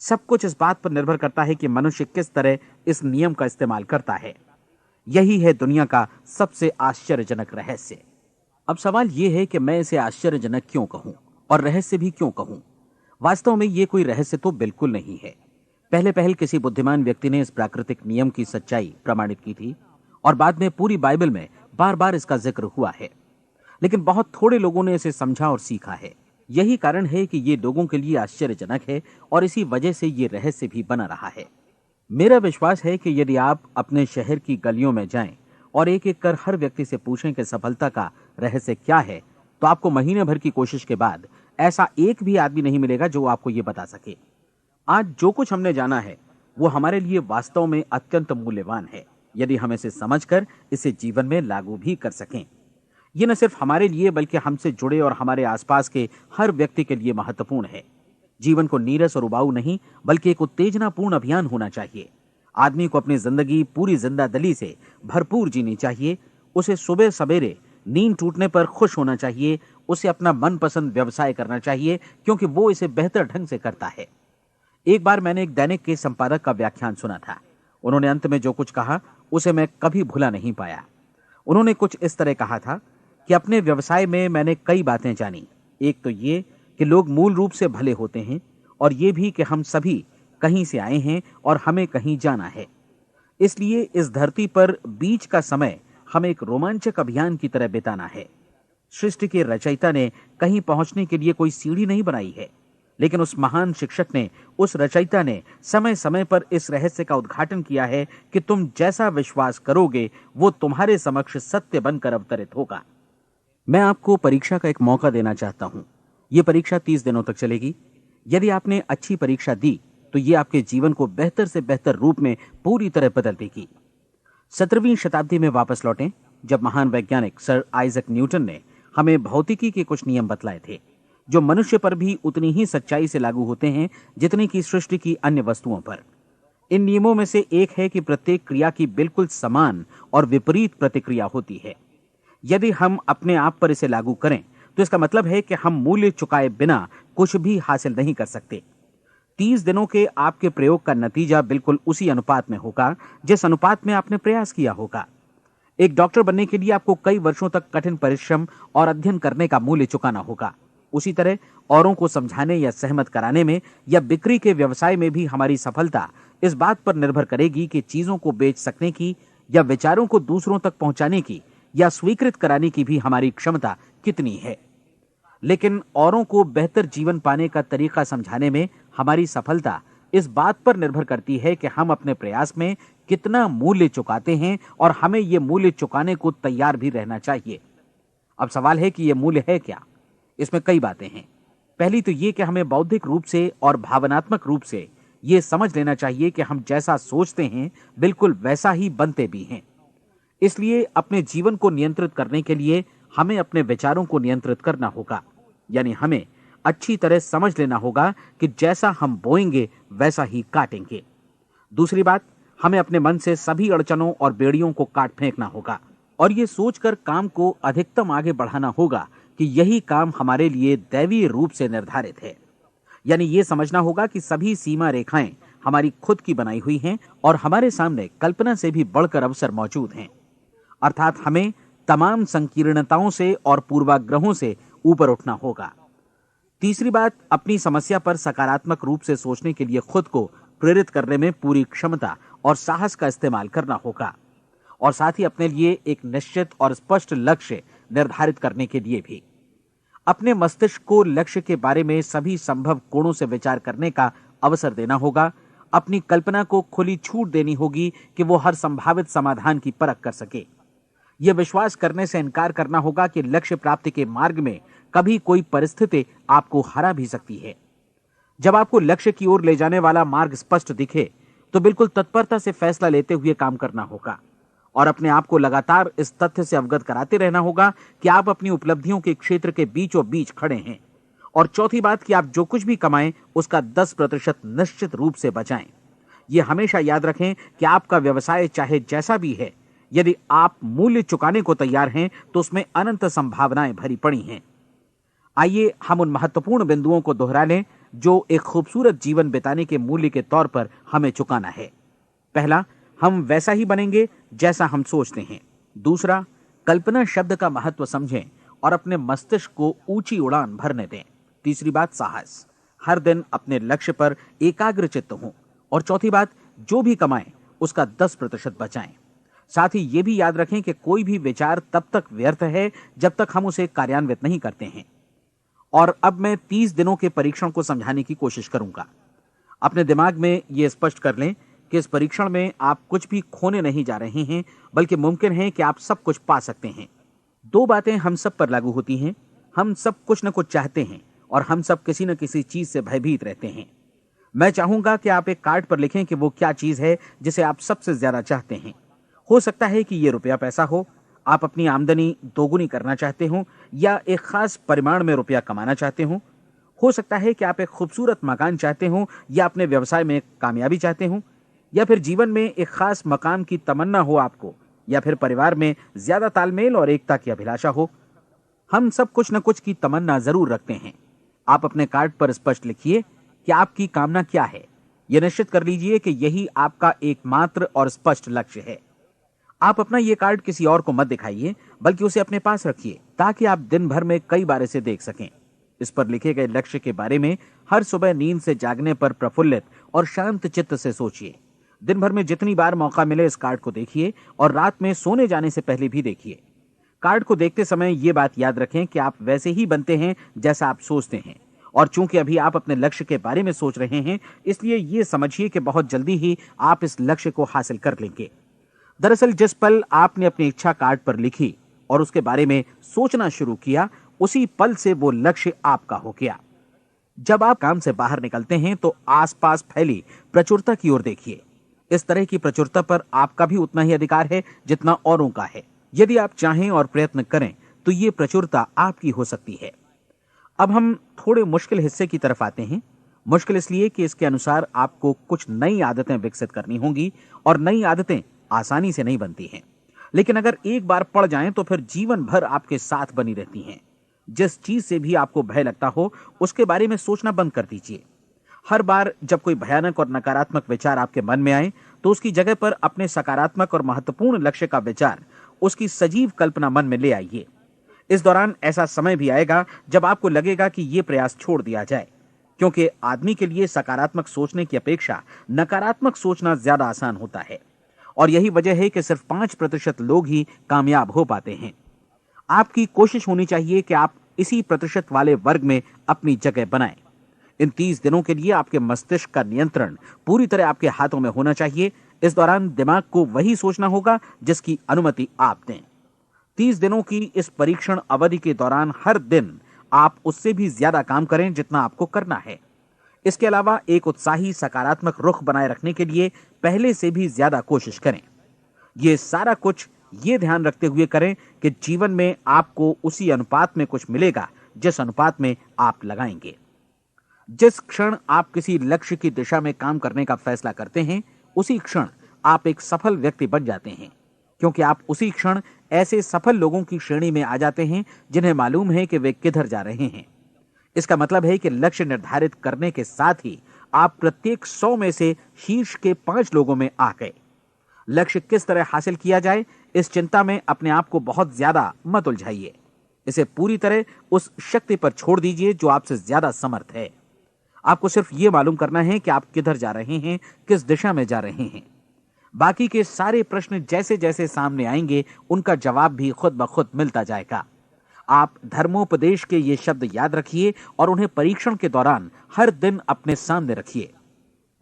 सब कुछ इस बात पर निर्भर करता है कि मनुष्य किस तरह इस नियम का इस्तेमाल करता है। यही है दुनिया का सबसे आश्चर्यजनक रहस्य। अब सवाल यह है कि मैं इसे आश्चर्यजनक क्यों कहूं और रहस्य भी क्यों कहूं? वास्तव में यह कोई रहस्य तो बिल्कुल नहीं है। पहले पहल किसी बुद्धिमान व्यक्ति ने इस प्राकृतिक नियम की सच्चाई प्रमाणित की थी और बाद में पूरी बाइबल में बार बार इसका जिक्र हुआ है, लेकिन बहुत थोड़े लोगों ने इसे समझा और सीखा है। यही कारण है कि ये लोगों के लिए आश्चर्यजनक है और इसी वजह से ये रहस्य भी बना रहा है। मेरा विश्वास है कि यदि आप अपने शहर की गलियों में जाएं और एक एक कर हर व्यक्ति से पूछें कि सफलता का रहस्य क्या है, तो आपको महीने भर की कोशिश के बाद ऐसा एक भी आदमी नहीं मिलेगा जो आपको ये बता सके। आज जो कुछ हमने जाना है वो हमारे लिए वास्तव में अत्यंत मूल्यवान है, यदि हम इसे समझकर इसे जीवन में लागू भी कर सकें। ये न सिर्फ हमारे लिए बल्कि हमसे जुड़े और हमारे आसपास के हर व्यक्ति के लिए महत्वपूर्ण है। जीवन को नीरस और उबाऊ नहीं बल्कि एक उत्तेजनापूर्ण अभियान होना चाहिए। आदमी को अपनी जिंदगी पूरी जिंदादिली से भरपूर जीनी चाहिए। उसे सुबह सवेरे नींद टूटने पर खुश होना चाहिए। उसे अपना मनपसंद व्यवसाय करना चाहिए क्योंकि वो इसे बेहतर ढंग से करता है। एक बार मैंने एक दैनिक के संपादक का व्याख्यान सुना था। उन्होंने अंत में जो कुछ कहा उसे मैं कभी भुला नहीं पाया। उन्होंने कुछ इस तरह कहा था कि अपने व्यवसाय में मैंने कई बातें जानी। एक तो ये कि लोग मूल रूप से भले होते हैं और ये भी कि हम सभी कहीं से आए हैं और हमें कहीं जाना है। इसलिए इस धरती पर बीच का समय हमें एक रोमांचक अभियान की तरह बिताना है। सृष्टि के रचयिता ने कहीं पहुंचने के लिए कोई सीढ़ी नहीं बनाई है, लेकिन उस महान शिक्षक ने, उस रचयिता ने समय समय पर इस रहस्य का उद्घाटन किया है कि तुम जैसा विश्वास करोगे वो तुम्हारे समक्ष सत्य बनकर अवतरित होगा। मैं आपको परीक्षा का एक मौका देना चाहता हूं। यह परीक्षा 30 दिनों तक चलेगी। यदि आपने अच्छी परीक्षा दी तो यह आपके जीवन को बेहतर से बेहतर रूप में पूरी तरह बदल देगी। 17वीं शताब्दी में वापस लौटें, जब महान वैज्ञानिक सर आइजक न्यूटन ने हमें भौतिकी के कुछ नियम बतलाए थे, जो मनुष्य पर भी उतनी ही सच्चाई से लागू होते हैं जितनी की सृष्टि की अन्य वस्तुओं पर। इन नियमों में से एक है कि प्रत्येक क्रिया की बिल्कुल समान और विपरीत प्रतिक्रिया होती है। यदि हम अपने आप पर इसे लागू करें तो इसका मतलब है कि हम मूल्य चुकाए बिना कुछ भी हासिल नहीं कर सकते। 30 दिनों के आपके प्रयोग का नतीजा बिल्कुल उसी अनुपात में होगा जिस अनुपात में आपने प्रयास किया होगा। एक डॉक्टर बनने के लिए आपको कई वर्षों तक कठिन परिश्रम और अध्ययन करने का मूल्य चुकाना होगा। उसी तरह औरों को समझाने या सहमत कराने में या बिक्री के व्यवसाय में भी हमारी सफलता इस बात पर निर्भर करेगी कि चीजों को बेच सकने की या विचारों को दूसरों तक पहुंचाने की या स्वीकृत कराने की भी हमारी क्षमता कितनी है। लेकिन औरों को बेहतर जीवन पाने का तरीका समझाने में हमारी सफलता इस बात पर निर्भर करती है कि हम अपने प्रयास में कितना मूल्य चुकाते हैं और हमें यह मूल्य चुकाने को तैयार भी रहना चाहिए। अब सवाल है कि यह मूल्य है क्या? इसमें कई बातें हैं। पहली तो यह कि हमें बौद्धिक रूप से और भावनात्मक रूप से यह समझ लेना चाहिए कि हम जैसा सोचते हैं बिल्कुल वैसा ही बनते भी हैं। इसलिए अपने जीवन को नियंत्रित करने के लिए हमें अपने विचारों को नियंत्रित करना होगा। यानी हमें अच्छी तरह समझ लेना होगा कि जैसा हम बोएंगे वैसा ही काटेंगे। दूसरी बात, हमें अपने मन से सभी अड़चनों और बेड़ियों को काट फेंकना होगा और ये सोचकर काम को अधिकतम आगे बढ़ाना होगा कि यही काम हमारे लिए दैवीय रूप से निर्धारित है। यानी ये समझना होगा कि सभी सीमा रेखाएं हमारी खुद की बनाई हुई हैं और हमारे सामने कल्पना से भी बढ़कर अवसर मौजूद हैं। अर्थात हमें तमाम संकीर्णताओं से और पूर्वाग्रहों से ऊपर उठना होगा। तीसरी बात, अपनी समस्या पर सकारात्मक रूप से सोचने के लिए खुद को प्रेरित करने में पूरी क्षमता और साहस का इस्तेमाल करना होगा और साथ ही अपने लिए एक निश्चित और स्पष्ट लक्ष्य निर्धारित करने के लिए भी। अपने मस्तिष्क को लक्ष्य के बारे में सभी संभव कोणों से विचार करने का अवसर देना होगा। अपनी कल्पना को खुली छूट देनी होगी कि वो हर संभावित समाधान की परख कर सके। यह विश्वास करने से इनकार करना होगा कि लक्ष्य प्राप्ति के मार्ग में कभी कोई परिस्थिति आपको हरा भी सकती है। जब आपको लक्ष्य की ओर ले जाने वाला मार्ग स्पष्ट दिखे तो बिल्कुल तत्परता से फैसला लेते हुए काम करना होगा और अपने आप को लगातार इस तथ्य से अवगत कराते रहना होगा कि आप अपनी उपलब्धियों के क्षेत्र के बीचों बीच खड़े हैं। और चौथी बात कि आप जो कुछ भी कमाएं उसका 10% निश्चित रूप से बचाएं। यह हमेशा याद रखें कि आपका व्यवसाय चाहे जैसा भी है, यदि आप मूल्य चुकाने को तैयार हैं तो उसमें अनंत संभावनाएं भरी पड़ी हैं। आइए हम उन महत्वपूर्ण बिंदुओं को दोहरा लें जो एक खूबसूरत जीवन बिताने के मूल्य के तौर पर हमें चुकाना है। पहला, हम वैसा ही बनेंगे जैसा हम सोचते हैं। दूसरा, कल्पना शब्द का महत्व समझें और अपने मस्तिष्क को ऊंची उड़ान भरने दें। तीसरी बात, साहस, हर दिन अपने लक्ष्य पर एकाग्रचित्त हों। और चौथी बात, जो भी कमाएं उसका 10% बचाएं। साथ ही ये भी याद रखें कि कोई भी विचार तब तक व्यर्थ है जब तक हम उसे कार्यान्वित नहीं करते हैं। और अब मैं 30 दिनों के परीक्षण को समझाने की कोशिश करूंगा। अपने दिमाग में यह स्पष्ट कर लें कि इस परीक्षण में आप कुछ भी खोने नहीं जा रहे हैं, बल्कि मुमकिन है कि आप सब कुछ पा सकते हैं। 2 बातें हम सब पर लागू होती हैं। हम सब कुछ न कुछ चाहते हैं और हम सब किसी न किसी चीज से भयभीत रहते हैं। मैं चाहूंगा कि आप एक कार्ड पर लिखें कि वो क्या चीज है जिसे आप सबसे ज्यादा चाहते हैं। हो सकता है कि ये रुपया पैसा हो, आप अपनी आमदनी दोगुनी करना चाहते हो, या एक खास परिमाण में रुपया कमाना चाहते हो सकता है कि आप एक खूबसूरत मकान चाहते हो, या अपने व्यवसाय में कामयाबी चाहते हो, या फिर जीवन में एक खास मकाम की तमन्ना हो आपको, या फिर परिवार में ज्यादा तालमेल और एकता की अभिलाषा हो। हम सब कुछ न कुछ की तमन्ना जरूर रखते हैं। आप अपने कार्ड पर स्पष्ट लिखिए कि आपकी कामना क्या है। यह निश्चित कर लीजिए कि यही आपका एकमात्र और स्पष्ट लक्ष्य है। आप अपना यह कार्ड किसी और को मत दिखाइए, बल्कि उसे अपने पास रखिए ताकि आप दिन भर में कई बार इसे देख सकें। इस पर लिखे गए लक्ष्य के बारे में हर सुबह नींद से जागने पर प्रफुल्लित और शांत चित्त से सोचिए। दिन भर में जितनी बार मौका मिले इस कार्ड को देखिए और रात में सोने जाने से पहले भी देखिए। कार्ड को देखते समय यह बात याद रखें कि आप वैसे ही बनते हैं जैसा आप सोचते हैं। और चूंकि अभी आप अपने लक्ष्य के बारे में सोच रहे हैं, इसलिए यह समझिए कि बहुत जल्दी ही आप इस लक्ष्य को हासिल कर लेंगे। दरअसल जिस पल आपने अपनी इच्छा कार्ड पर लिखी और उसके बारे में सोचना शुरू किया, उसी पल से वो लक्ष्य आपका हो गया। जब आप काम से बाहर निकलते हैं तो आसपास फैली प्रचुरता की ओर देखिए। इस तरह की प्रचुरता पर आपका भी उतना ही अधिकार है जितना औरों का है। यदि आप चाहें और प्रयत्न करें तो ये प्रचुरता आपकी हो सकती है। अब हम थोड़े मुश्किल हिस्से की तरफ आते हैं। मुश्किल इसलिए कि इसके अनुसार आपको कुछ नई आदतें विकसित करनी होंगी, और नई आदतें आसानी से नहीं बनती हैं, लेकिन अगर एक बार पड़ जाएं तो फिर जीवन भर आपके साथ बनी रहती हैं। जिस चीज से भी आपको भय लगता हो उसके बारे में सोचना बंद कर दीजिए। हर बार जब कोई भयानक और नकारात्मक विचार आपके मन में आए तो उसकी जगह पर अपने सकारात्मक और महत्वपूर्ण लक्ष्य का विचार, उसकी सजीव कल्पना मन में ले आइए। इस दौरान ऐसा समय भी आएगा जब आपको लगेगा कि यह प्रयास छोड़ दिया जाए, क्योंकि आदमी के लिए सकारात्मक सोचने की अपेक्षा नकारात्मक सोचना ज्यादा आसान होता है। और यही वजह है कि सिर्फ 5% लोग ही कामयाब हो पाते हैं। आपकी कोशिश होनी चाहिए कि आप इसी प्रतिशत वाले वर्ग में अपनी जगह बनाएं। इन 30 दिनों के लिए आपके मस्तिष्क का नियंत्रण पूरी तरह आपके हाथों में होना चाहिए। इस दौरान दिमाग को वही सोचना होगा जिसकी अनुमति आप दें। 30 दिनों की इस परीक्षण अवधि के दौरान हर दिन आप उससे भी ज्यादा काम करें जितना आपको करना है। इसके अलावा एक उत्साही सकारात्मक रुख बनाए रखने के लिए पहले से भी ज्यादा कोशिश करें। ये सारा कुछ ये ध्यान रखते हुए करें कि जीवन में आपको उसी अनुपात में कुछ मिलेगा जिस अनुपात में आप लगाएंगे। जिस क्षण आप किसी लक्ष्य की दिशा में काम करने का फैसला करते हैं, उसी क्षण आप एक सफल व्यक्ति बन जाते हैं, क्योंकि आप उसी क्षण ऐसे सफल लोगों की श्रेणी में आ जाते हैं जिन्हें मालूम है कि वे किधर जा रहे हैं। इसका मतलब है कि लक्ष्य निर्धारित करने के साथ ही आप प्रत्येक 100 में से शीर्ष के 5 लोगों में आ गए। लक्ष्य किस तरह हासिल किया जाए, इस चिंता में अपने आप को बहुत ज्यादा मत उलझाइए। इसे पूरी तरह उस शक्ति पर छोड़ दीजिए जो आपसे ज्यादा समर्थ है। आपको सिर्फ यह मालूम करना है कि आप किधर जा रहे हैं, किस दिशा में जा रहे हैं। बाकी के सारे प्रश्न जैसे जैसे सामने आएंगे उनका जवाब भी खुद ब खुद मिलता जाएगा। आप धर्मोपदेश के ये शब्द याद रखिए और उन्हें परीक्षण के दौरान हर दिन अपने सामने रखिए।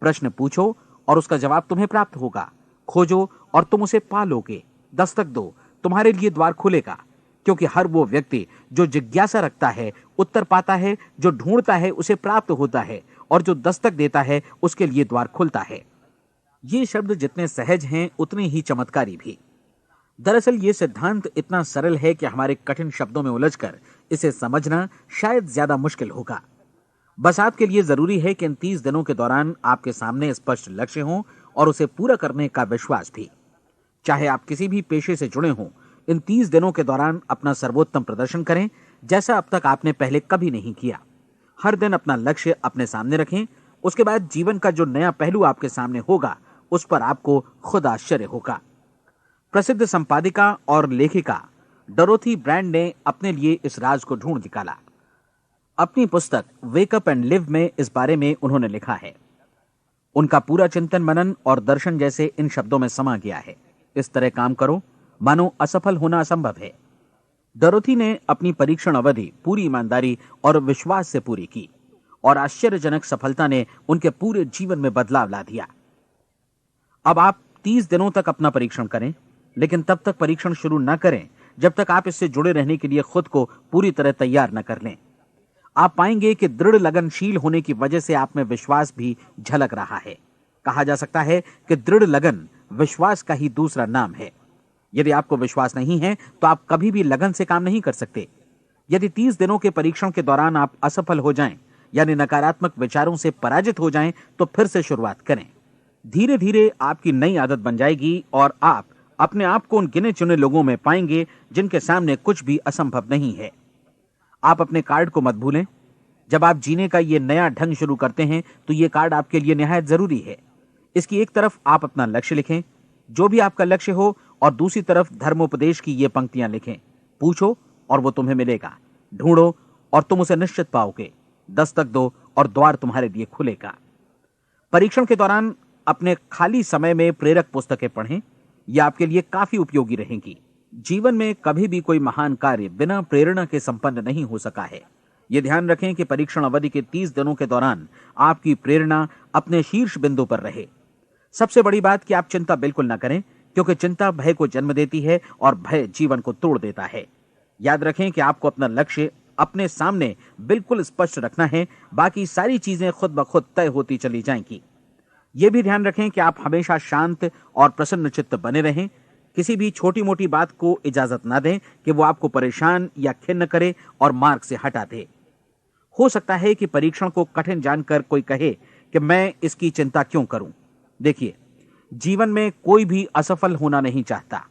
प्रश्न पूछो और उसका जवाब तुम्हें प्राप्त होगा। खोजो और तुम उसे पा लोगे। दस्तक दो, तुम्हारे लिए द्वार खुलेगा। क्योंकि हर वो व्यक्ति जो जिज्ञासा रखता है उत्तर पाता है, जो ढूंढता है उसे प्राप्त होता है, और जो दस्तक देता है उसके लिए द्वार खुलता है। ये शब्द जितने सहज हैं उतने ही चमत्कारी भी। दरअसल ये सिद्धांत इतना सरल है कि हमारे कठिन शब्दों में उलझकर इसे समझना शायद ज्यादा मुश्किल होगा। बस आपके लिए जरूरी है कि इन 30 दिनों के दौरान आपके सामने स्पष्ट लक्ष्य हो और उसे पूरा करने का विश्वास भी। चाहे आप किसी भी पेशे से जुड़े हों, इन 30 दिनों के दौरान अपना सर्वोत्तम प्रदर्शन करें, जैसा अब तक आपने पहले कभी नहीं किया। हर दिन अपना लक्ष्य अपने सामने रखें। उसके बाद जीवन का जो नया पहलू आपके सामने होगा उस पर आपको खुद आश्चर्य होगा। प्रसिद्ध संपादिका और लेखिका डोरोथी ब्रैंड ने अपने लिए इस राज को ढूंढ निकाला। अपनी पुस्तक वेक अप एंड लिव में इस बारे में उन्होंने लिखा है। उनका पूरा चिंतन मनन और दर्शन जैसे इन शब्दों में समा गया है। इस तरह काम करो मानो असफल होना असंभव है। डोरोथी ने अपनी परीक्षण अवधि पूरी ईमानदारी और विश्वास से पूरी की और आश्चर्यजनक सफलता ने उनके पूरे जीवन में बदलाव ला दिया। अब आप 30 दिनों तक अपना परीक्षण करें, लेकिन तब तक परीक्षण शुरू न करें जब तक आप इससे जुड़े रहने के लिए खुद को पूरी तरह तैयार न कर लें। आप पाएंगे कि दृढ़ लगनशील होने की वजह से आप में विश्वास भी झलक रहा है। कहा जा सकता है कि दृढ़ लगन विश्वास का ही दूसरा नाम है। यदि आपको विश्वास नहीं है तो आप कभी भी लगन से काम नहीं कर सकते। यदि 30 दिनों के परीक्षण के दौरान आप असफल हो जाएं, यानी नकारात्मक विचारों से पराजित हो जाएं, तो फिर से शुरुआत करें। धीरे धीरे आपकी नई आदत बन जाएगी और आप अपने आप को उन गिने चुने लोगों में पाएंगे जिनके सामने कुछ भी असंभव नहीं है। आप अपने कार्ड को मत भूलें। जब आप जीने का ये नया ढंग शुरू करते हैं तो ये कार्ड आपके लिए निहायत जरूरी है। इसकी एक तरफ आप अपना लक्ष्य लिखें, जो भी आपका लक्ष्य हो, और दूसरी तरफ धर्मोपदेश की ये पंक्तियां लिखें। पूछो और वो तुम्हें मिलेगा। ढूंढो और तुम उसे निश्चित पाओगे। दस्तक दो और द्वार तुम्हारे लिए खुलेगा। परीक्षण के दौरान अपने खाली समय में प्रेरक पुस्तकें पढ़ें। ये आपके लिए काफी उपयोगी रहेंगी। जीवन में कभी भी कोई महान कार्य बिना प्रेरणा के संपन्न नहीं हो सका है। ये ध्यान रखें कि परीक्षण अवधि के 30 दिनों के दौरान आपकी प्रेरणा अपने शीर्ष बिंदु पर रहे। सबसे बड़ी बात कि आप चिंता बिल्कुल ना करें, क्योंकि चिंता भय को जन्म देती है और भय जीवन को तोड़ देता है। याद रखें कि आपको अपना लक्ष्य अपने सामने बिल्कुल स्पष्ट रखना है। बाकी सारी चीजें खुद ब खुद तय होती चली जाएंगी। यह भी ध्यान रखें कि आप हमेशा शांत और प्रसन्न चित्त बने रहें। किसी भी छोटी मोटी बात को इजाजत ना दें कि वो आपको परेशान या खिन्न करे और मार्ग से हटा दे। हो सकता है कि परीक्षण को कठिन जानकर कोई कहे कि मैं इसकी चिंता क्यों करूं। देखिए, जीवन में कोई भी असफल होना नहीं चाहता,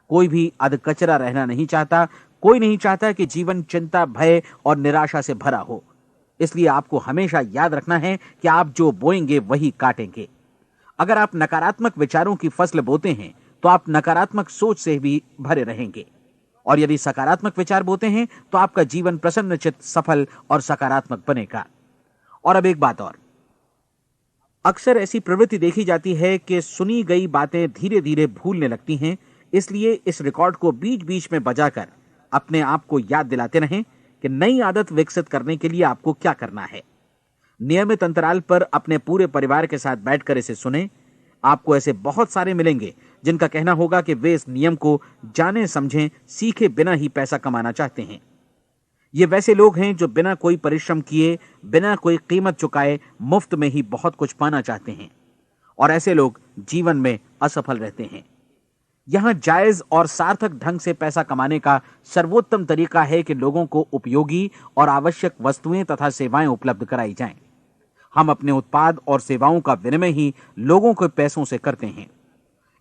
कोई भी अधकचरा रहना नहीं चाहता, कोई नहीं चाहता कि जीवन चिंता, भय और निराशा से भरा हो। इसलिए आपको हमेशा याद रखना है कि आप जो बोएंगे वही काटेंगे। अगर आप नकारात्मक विचारों की फसल बोते हैं तो आप नकारात्मक सोच से भी भरे रहेंगे, और यदि सकारात्मक विचार बोते हैं तो आपका जीवन प्रसन्नचित्त, सफल और सकारात्मक बनेगा। और अब एक बात और, अक्सर ऐसी प्रवृत्ति देखी जाती है कि सुनी गई बातें धीरे धीरे भूलने लगती हैं। इसलिए इस रिकॉर्ड को बीच बीच में बजाकर अपने आप को याद दिलाते रहें कि नई आदत विकसित करने के लिए आपको क्या करना है। नियमित अंतराल पर अपने पूरे परिवार के साथ बैठकर इसे सुनें। आपको ऐसे बहुत सारे मिलेंगे जिनका कहना होगा कि वे इस नियम को जाने समझें सीखे बिना ही पैसा कमाना चाहते हैं। ये वैसे लोग हैं जो बिना कोई परिश्रम किए, बिना कोई कीमत चुकाए मुफ्त में ही बहुत कुछ पाना चाहते हैं, और ऐसे लोग जीवन में असफल रहते हैं। यहां जायज और सार्थक ढंग से पैसा कमाने का सर्वोत्तम तरीका है कि लोगों को उपयोगी और आवश्यक वस्तुएं तथा सेवाएं उपलब्ध कराई जाएं। हम अपने उत्पाद और सेवाओं का विनिमय ही लोगों के पैसों से करते हैं।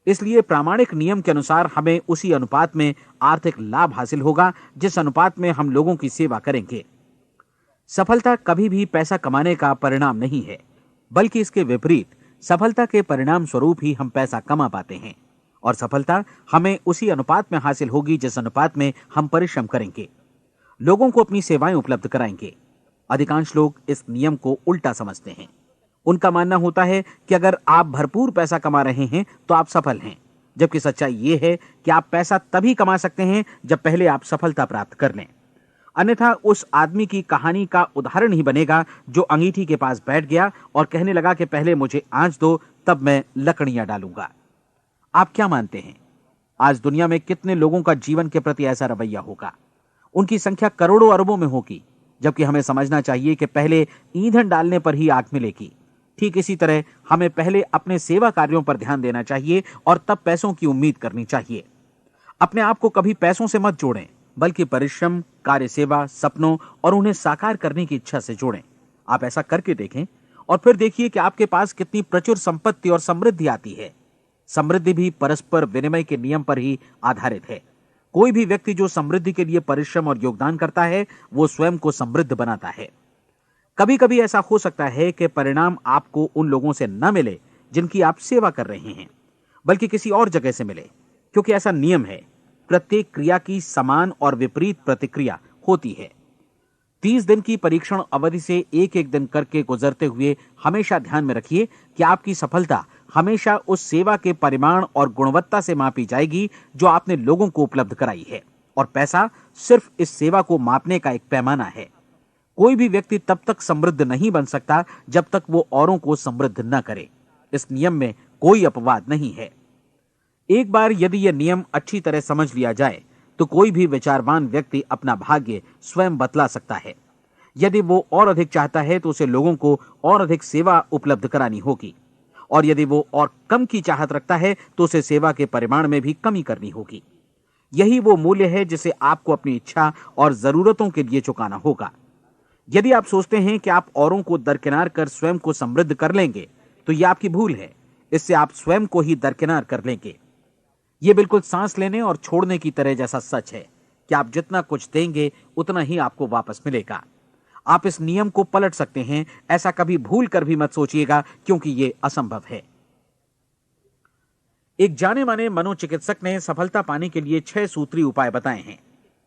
इसलिए प्रामाणिक नियम के अनुसार हमें उसी अनुपात में आर्थिक लाभ हासिल होगा जिस अनुपात में हम लोगों की सेवा करेंगे। सफलता कभी भी पैसा कमाने का परिणाम नहीं है, बल्कि इसके विपरीत सफलता के परिणाम स्वरूप ही हम पैसा कमा पाते हैं, और सफलता हमें उसी अनुपात में हासिल होगी जिस अनुपात में हम परिश्रम करेंगे, लोगों को अपनी सेवाएं उपलब्ध कराएंगे। अधिकांश लोग इस नियम को उल्टा समझते हैं। उनका मानना होता है कि अगर आप भरपूर पैसा कमा रहे हैं तो आप सफल हैं, जबकि सच्चाई यह है कि आप पैसा तभी कमा सकते हैं जब पहले आप सफलता प्राप्त कर लें। अन्यथा उस आदमी की कहानी का उदाहरण ही बनेगा जो अंगीठी के पास बैठ गया और कहने लगा कि पहले मुझे आंच दो, तब मैं लकड़ियां डालूंगा। आप क्या मानते हैं, आज दुनिया में कितने लोगों का जीवन के प्रति ऐसा रवैया होगा? उनकी संख्या करोड़ों अरबों में होगी, जबकि हमें समझना चाहिए कि पहले ईंधन डालने पर ही आग मिलेगी। ठीक इसी तरह हमें पहले अपने सेवा कार्यों पर ध्यान देना चाहिए और तब पैसों की उम्मीद करनी चाहिए। अपने आप को कभी पैसों से मत जोड़ें, बल्कि परिश्रम, कार्य सेवा, सपनों और उन्हें साकार करने की इच्छा से जोड़ें। आप ऐसा करके देखें और फिर देखिए कि आपके पास कितनी प्रचुर संपत्ति और समृद्धि आती है। समृद्धि भी परस्पर विनिमय के नियम पर ही आधारित है। कोई भी व्यक्ति जो समृद्धि के लिए परिश्रम और योगदान करता है, वो स्वयं को समृद्ध बनाता है। कभी कभी ऐसा हो सकता है कि परिणाम आपको उन लोगों से न मिले जिनकी आप सेवा कर रहे हैं, बल्कि किसी और जगह से मिले, क्योंकि ऐसा नियम है, प्रत्येक क्रिया की समान और विपरीत प्रतिक्रिया होती है। 30 दिन की परीक्षण अवधि से एक एक दिन करके गुजरते हुए हमेशा ध्यान में रखिए कि आपकी सफलता हमेशा उस सेवा के परिमाण और गुणवत्ता से मापी जाएगी जो आपने लोगों को उपलब्ध कराई है, और पैसा सिर्फ इस सेवा को मापने का एक पैमाना है। कोई भी व्यक्ति तब तक समृद्ध नहीं बन सकता जब तक वो औरों को समृद्ध न करे। इस नियम में कोई अपवाद नहीं है। एक बार यदि यह नियम अच्छी तरह समझ लिया जाए तो कोई भी विचारवान व्यक्ति अपना भाग्य स्वयं बतला सकता है। यदि वो और अधिक चाहता है तो उसे लोगों को और अधिक सेवा उपलब्ध करानी होगी, और यदि वो और कम की चाहत रखता है तो उसे सेवा के परिमाण में भी कमी करनी होगी। यही वो मूल्य है जिसे आपको अपनी इच्छा और जरूरतों के लिए चुकाना होगा। यदि आप सोचते हैं कि आप औरों को दरकिनार कर स्वयं को समृद्ध कर लेंगे तो यह आपकी भूल है। इससे आप स्वयं को ही दरकिनार कर लेंगे। यह बिल्कुल सांस लेने और छोड़ने की तरह जैसा सच है कि आप जितना कुछ देंगे उतना ही आपको वापस मिलेगा। आप इस नियम को पलट सकते हैं, ऐसा कभी भूल कर भी मत सोचिएगा, क्योंकि यह असंभव है। एक जाने माने मनोचिकित्सक ने सफलता पाने के लिए 6 सूत्री उपाय बताए हैं।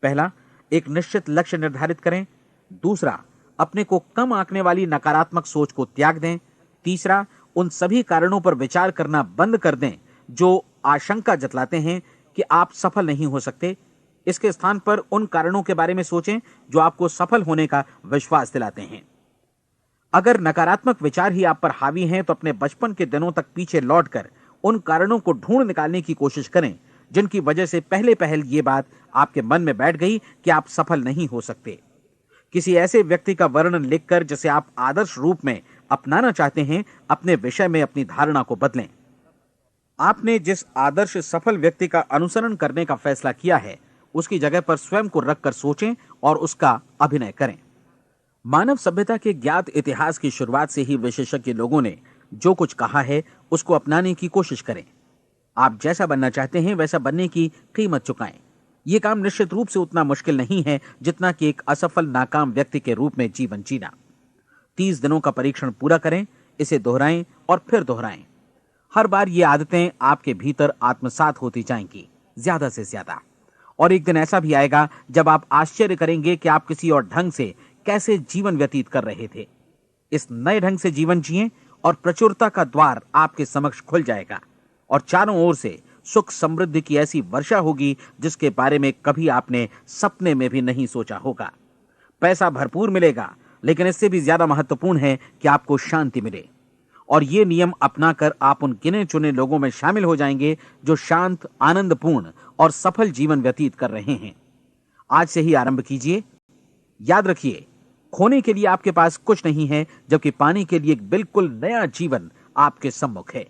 पहला, एक निश्चित लक्ष्य निर्धारित करें। दूसरा, अपने को कम आंकने वाली नकारात्मक सोच को त्याग दें। तीसरा, उन सभी कारणों पर विचार करना बंद कर दें जो आशंका जतलाते हैं कि आप सफल नहीं हो सकते। इसके स्थान पर उन कारणों के बारे में सोचें जो आपको सफल होने का विश्वास दिलाते हैं। अगर नकारात्मक विचार ही आप पर हावी हैं तो अपने बचपन के दिनों तक पीछे लौटकर उन कारणों को ढूंढ निकालने की कोशिश करें जिनकी वजह से पहले पहल ये बात आपके मन में बैठ गई कि आप सफल नहीं हो सकते। किसी ऐसे व्यक्ति का वर्णन लिखकर जिसे आप आदर्श रूप में अपनाना चाहते हैं, अपने विषय में अपनी धारणा को बदलें। आपने जिस आदर्श सफल व्यक्ति का अनुसरण करने का फैसला किया है, उसकी जगह पर स्वयं को रखकर सोचें और उसका अभिनय करें। मानव सभ्यता के ज्ञात इतिहास की शुरुआत से ही विशेषज्ञ लोगों ने जो कुछ कहा है उसको अपनाने की कोशिश करें। आप जैसा बनना चाहते हैं वैसा बनने की कीमत चुकाएं। यह काम निश्चित रूप से उतना मुश्किल नहीं है जितना कि एक असफल नाकाम व्यक्ति के रूप में जीवन जीना। 30 दिनों का परीक्षण पूरा करें, इसे दोहराएं और फिर दोहराएं। हर बार ये आदतें आपके भीतर आत्मसात होती जाएंगी, ज्यादा से ज्यादा। और एक दिन ऐसा भी आएगा जब आप आश्चर्य करेंगे कि आप किसी और ढंग से कैसे जीवन व्यतीत कर रहे थे। इस नए ढंग से जीवन जिएं और प्रचुरता का द्वार आपके समक्ष खुल जाएगा और चारों ओर से सुख समृद्धि की ऐसी वर्षा होगी जिसके बारे में कभी आपने सपने में भी नहीं सोचा होगा। पैसा भरपूर मिलेगा, लेकिन इससे भी ज्यादा महत्वपूर्ण है कि आपको शांति मिले। और ये नियम अपनाकर आप उन गिने चुने लोगों में शामिल हो जाएंगे जो शांत, आनंदपूर्ण और सफल जीवन व्यतीत कर रहे हैं। आज से ही आरंभ कीजिए। याद रखिए, खोने के लिए आपके पास कुछ नहीं है, जबकि पाने के लिए एक बिल्कुल नया जीवन आपके सम्मुख है।